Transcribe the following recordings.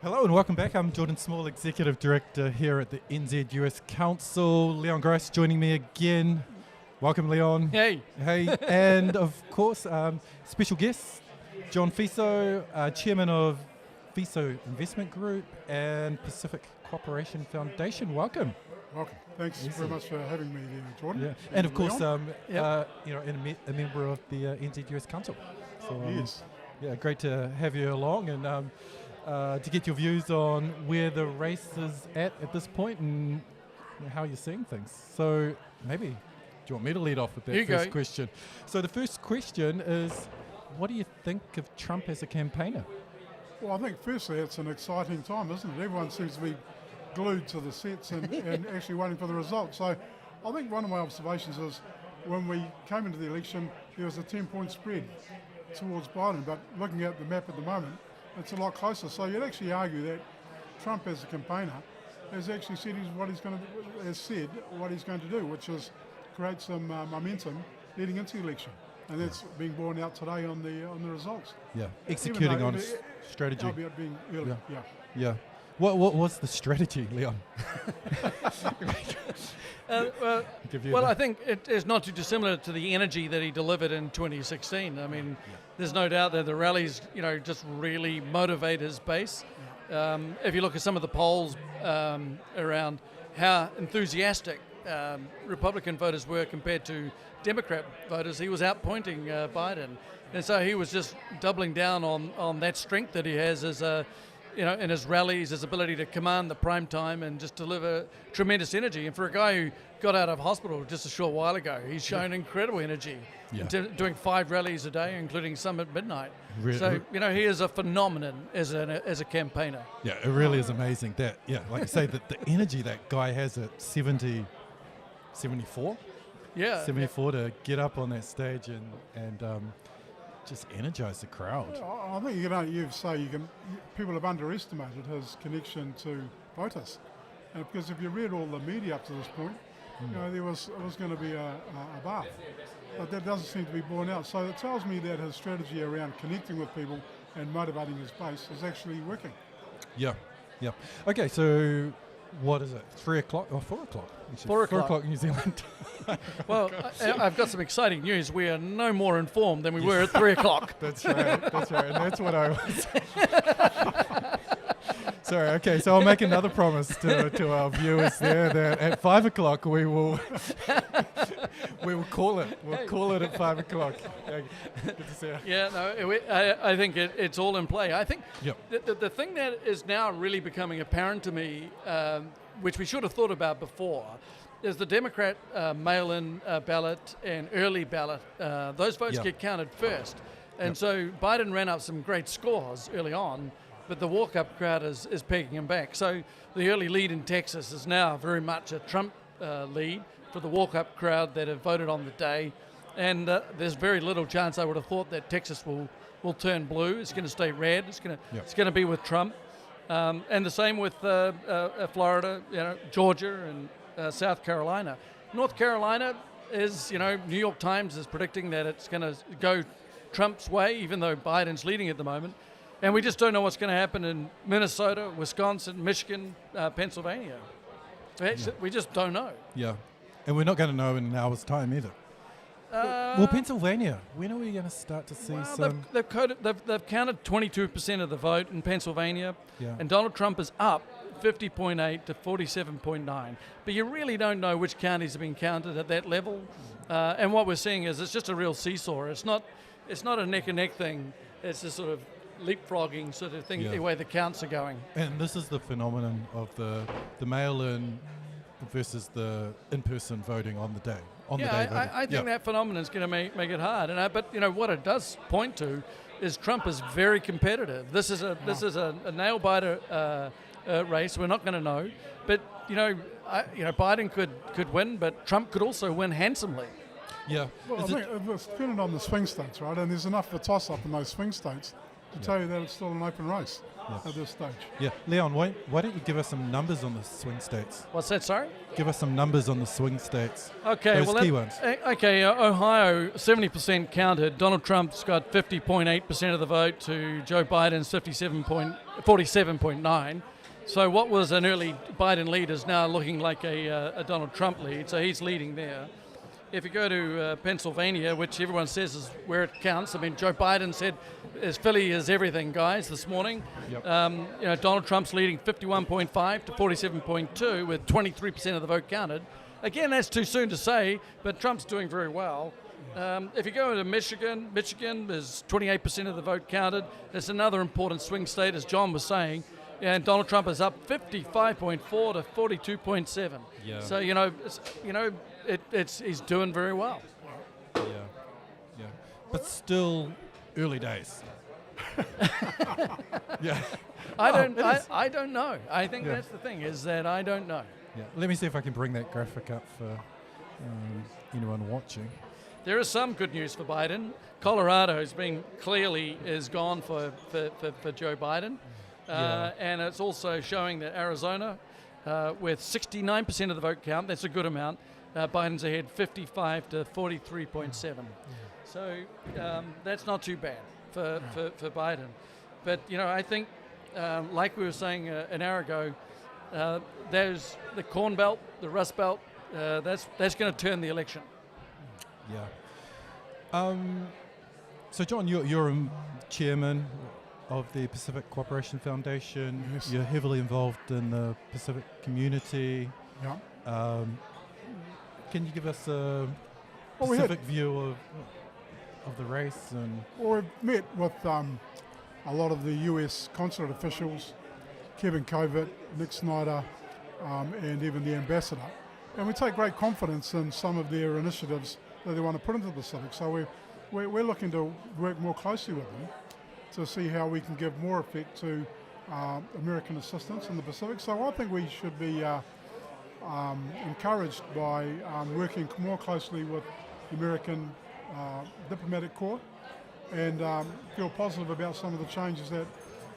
Hello and welcome back. I'm Jordan Small, Executive Director here at the NZUS Council. Leon Grice joining me again. Welcome, Leon. Hey. Hey. And of course, special guest, John Fiso, Chairman of Fiso Investment Group and Pacific Cooperation Foundation. Welcome. Welcome. Thanks very much for having me here, Jordan. Yeah. And of course, Leon. and a member of the NZUS Council. So, Yes. Yeah, great to have you along and to get your views on where the race is at this point and how you're seeing things. So maybe, do you want me to lead off with that first question? So the first question is, what do you think of Trump as a campaigner? Well, I think firstly it's an exciting time, isn't it? Everyone seems to be glued to the sets and actually waiting for the results. So I think one of my observations is when we came into the election, there was a 10-point spread towards Biden, but looking at the map at the moment, it's a lot closer. So you'd actually argue that Trump as a campaigner has actually said what he's going to do, which is create some momentum leading into the election. And that's being borne out today on the results. Yeah, executing on his strategy. Albeit being early, Yeah. What was the strategy, Leon? I think it is not too dissimilar to the energy that he delivered in 2016. I mean, there's no doubt that the rallies, just really motivate his base. If you look at some of the polls around how enthusiastic Republican voters were compared to Democrat voters, he was outpointing Biden. And so he was just doubling down on that strength that he has as in his rallies, his ability to command the prime time and just deliver tremendous energy. And for a guy who got out of hospital just a short while ago, he's shown incredible energy. Doing 5 rallies a day, including some at midnight. So, he is a phenomenon as a campaigner. Yeah, it really is amazing that, like you say, that the energy that guy has at 74? Yeah. 74 to get up on that stage and just energize the crowd. I think people have underestimated his connection to voters, because if you read all the media up to this point, it was going to be a bath, but that doesn't seem to be borne out. So it tells me that his strategy around connecting with people and motivating his base is actually working. Yeah. Okay, so what is it? 3 o'clock or 4 o'clock? 4 o'clock. 4 o'clock New Zealand. Well, I've got some exciting news. We are no more informed than we were at 3 o'clock. That's right. And that's what I was. Sorry, okay, so I'll make another promise to our viewers there that at 5 o'clock we will call it. We'll call it at 5 o'clock. Good to see you. Yeah, no, I think it's all in play. I think the thing that is now really becoming apparent to me, which we should have thought about before, is the Democrat mail-in ballot and early ballot. Those votes get counted first. And so Biden ran up some great scores early on, but the walk-up crowd is pegging him back. So the early lead in Texas is now very much a Trump lead for the walk-up crowd that have voted on the day. And there's very little chance, I would have thought, that Texas will turn blue. It's going to stay red. It's going to be with Trump. And the same with Florida, Georgia, and South Carolina. North Carolina is, New York Times is predicting that it's going to go Trump's way, even though Biden's leading at the moment. And we just don't know what's going to happen in Minnesota, Wisconsin, Michigan, Pennsylvania. We just don't know. Yeah. And we're not going to know in an hour's time either. Well, Pennsylvania, when are we going to start to see some... They've counted 22% of the vote in Pennsylvania, and Donald Trump is up 50.8 to 47.9. But you really don't know which counties have been counted at that level. And what we're seeing is it's just a real seesaw. It's not a neck-and-neck thing. It's a sort of leapfrogging sort of thing, the way the counts are going. And this is the phenomenon of the mail-in versus the in-person voting on the day. I think that phenomenon is going to make it hard. But what it does point to is Trump is very competitive. This is a nail-biter race. We're not going to know. But Biden could win, but Trump could also win handsomely. Yeah. Well, I think it's dependent on the swing states, right? And there's enough of a toss-up in those swing states to tell you that it's still an open race at this stage. Yeah. Leon, why don't you give us some numbers on the swing states? What's that, sorry? Give us some numbers on the swing states. Okay, Those key ones. Okay, Ohio, 70% counted. Donald Trump's got 50.8% of the vote to Joe Biden's 47.9. So what was an early Biden lead is now looking like a Donald Trump lead, so he's leading there. If you go to Pennsylvania, which everyone says is where it counts, I mean, Joe Biden said Philly is everything, guys, this morning. Yep. Donald Trump's leading 51.5 to 47.2 with 23% of the vote counted. Again, that's too soon to say, but Trump's doing very well. If you go to Michigan is 28% of the vote counted. It's another important swing state, as John was saying. And Donald Trump is up 55.4 to 42.7. Yeah. So he's doing very well. Yeah. But still early days. Yeah. I don't know. I think that's the thing, is that I don't know. Yeah. Let me see if I can bring that graphic up for anyone watching. There is some good news for Biden. Colorado's been clearly is gone for Joe Biden. And it's also showing that Arizona, with 69% of the vote count, that's a good amount. Biden's ahead 55 to 43.7. So that's not too bad for Biden. But, I think, like we were saying an hour ago, there's the Corn Belt, the Rust Belt, that's going to turn the election. Yeah. So, John, you're a chairman of the Pacific Cooperation Foundation. Yes. You're heavily involved in the Pacific community. Yeah. Can you give us a Pacific view of the race? Well, we've met with a lot of the US consulate officials, Kevin Covert, Nick Snyder, and even the ambassador. And we take great confidence in some of their initiatives that they want to put into the Pacific. So we're looking to work more closely with them to see how we can give more effect to American assistance in the Pacific. So I think we should be encouraged by working more closely with the American diplomatic corps and feel positive about some of the changes that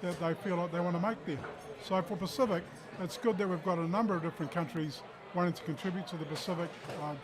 they feel like they want to make there. So for Pacific, it's good that we've got a number of different countries wanting to contribute to the Pacific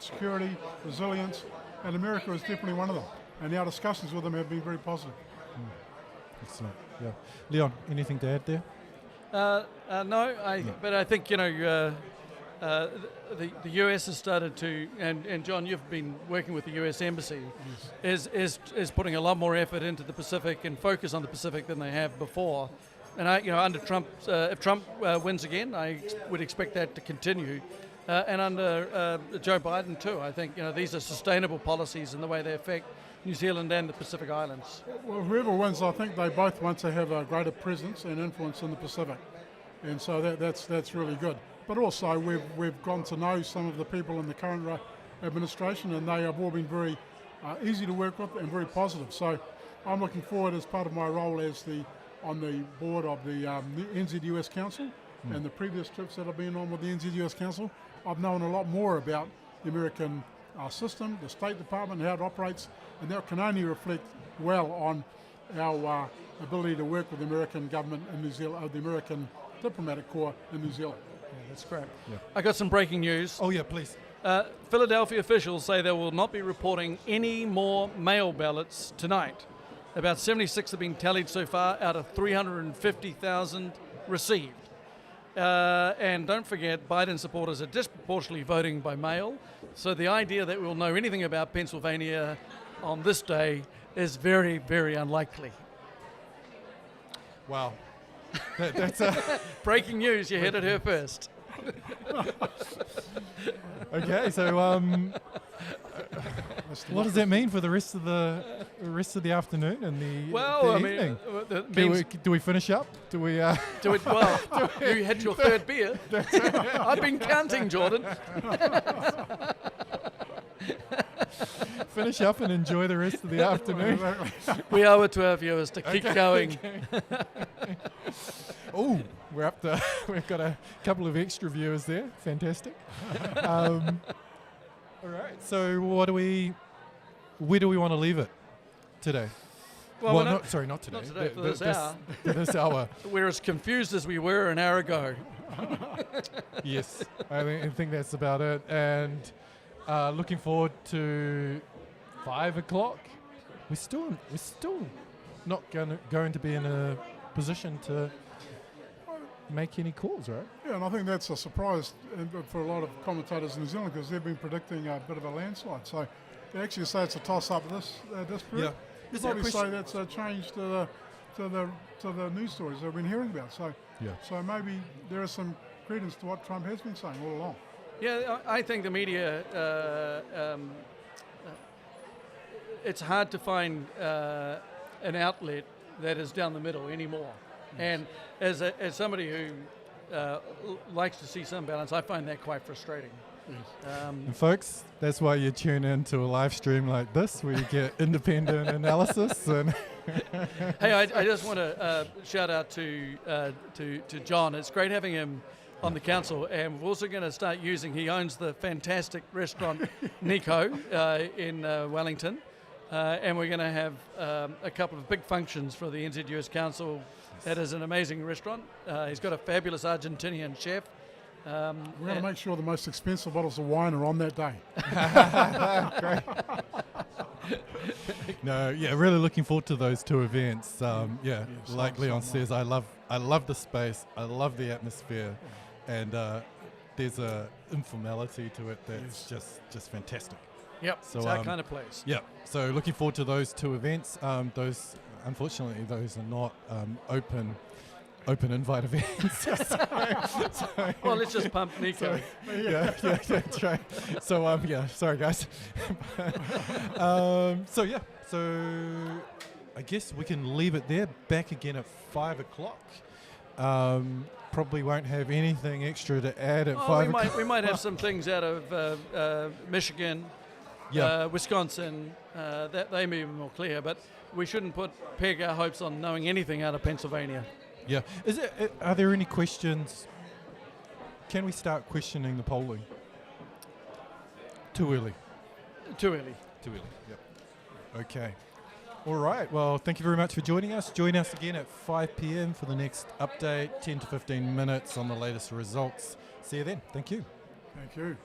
security, resilience, and America is definitely one of them. And our discussions with them have been very positive. Excellent. Yeah. Leon, anything to add there? No, but I think, the US has started to, and John, you've been working with the US Embassy, is putting a lot more effort into the Pacific and focus on the Pacific than they have before. And under Trump, if Trump wins again, I would expect that to continue. And under Joe Biden too, I think these are sustainable policies in the way they affect New Zealand and the Pacific Islands. Well, whoever wins, I think they both want to have a greater presence and influence in the Pacific, and so that's really good. But also, we've gotten to know some of the people in the current administration, and they have all been very easy to work with and very positive. So I'm looking forward, as part of my role on the board of the NZUS Council and the previous trips that I've been on with the NZUS Council, I've known a lot more about the American system, the State Department, how it operates, and that can only reflect well on our ability to work with the American government in New Zealand, the American diplomatic corps in New Zealand. Yeah, that's great. Yeah. I got some breaking news. Oh yeah, please. Philadelphia officials say they will not be reporting any more mail ballots tonight. About 76 have been tallied so far out of 350,000 received. And don't forget, Biden supporters are disproportionately voting by mail. So the idea that we'll know anything about Pennsylvania on this day is very, very unlikely. Wow. That's breaking news. You heard it here first. Okay, so what does that mean for the rest of the afternoon and the evening? Do we finish up? Do we? You had your third beer. I've been counting, Jordan. Finish up and enjoy the rest of the afternoon. We owe it to our viewers to keep going. Okay. Oh, we've got a couple of extra viewers there. Fantastic. All right. So where do we want to leave it today? Well, not today. Not today, for this hour. For this hour. We're as confused as we were an hour ago. Yes, I think that's about it. And looking forward to 5 o'clock. We're still not going to be in a position to make any calls, right? Yeah, and I think that's a surprise for a lot of commentators in New Zealand because they've been predicting a bit of a landslide. So they actually say it's a toss-up this period. Yeah. You probably say that's a change to the news stories that we've been hearing about. So maybe there is some credence to what Trump has been saying all along. Yeah, I think the media, it's hard to find an outlet that is down the middle anymore. And as somebody who likes to see some balance, I find that quite frustrating. And folks, that's why you tune in to a live stream like this, where you get independent analysis. And hey, I just want to shout out to John. It's great having him on the council, and we're also going to start using. He owns the fantastic restaurant Nico in Wellington, and we're going to have a couple of big functions for the NZUS Council. That is an amazing restaurant. He's got a fabulous Argentinian chef. We're going to make sure the most expensive bottles of wine are on that day. Great. No, yeah, really looking forward to those two events. Like Leon says, I love the space, I love the atmosphere, and there's a informality to it that's just fantastic. Yep, so it's our kind of place. Yeah, so looking forward to those two events. Unfortunately, those are not open invite events. Well, let's just pump Nico. Yeah, that's right. So sorry guys. So I guess we can leave it there. Back again at 5 o'clock. Probably won't have anything extra to add at 5 o'clock. We might have some things out of Michigan, Wisconsin, that they may be more clear, but we shouldn't peg our hopes on knowing anything out of Pennsylvania. Yeah. Are there any questions? Can we start questioning the polling? Too early. Too early. Yep. Okay. All right. Well, thank you very much for joining us. Join us again at 5 p.m. for the next update, 10 to 15 minutes on the latest results. See you then. Thank you. Thank you.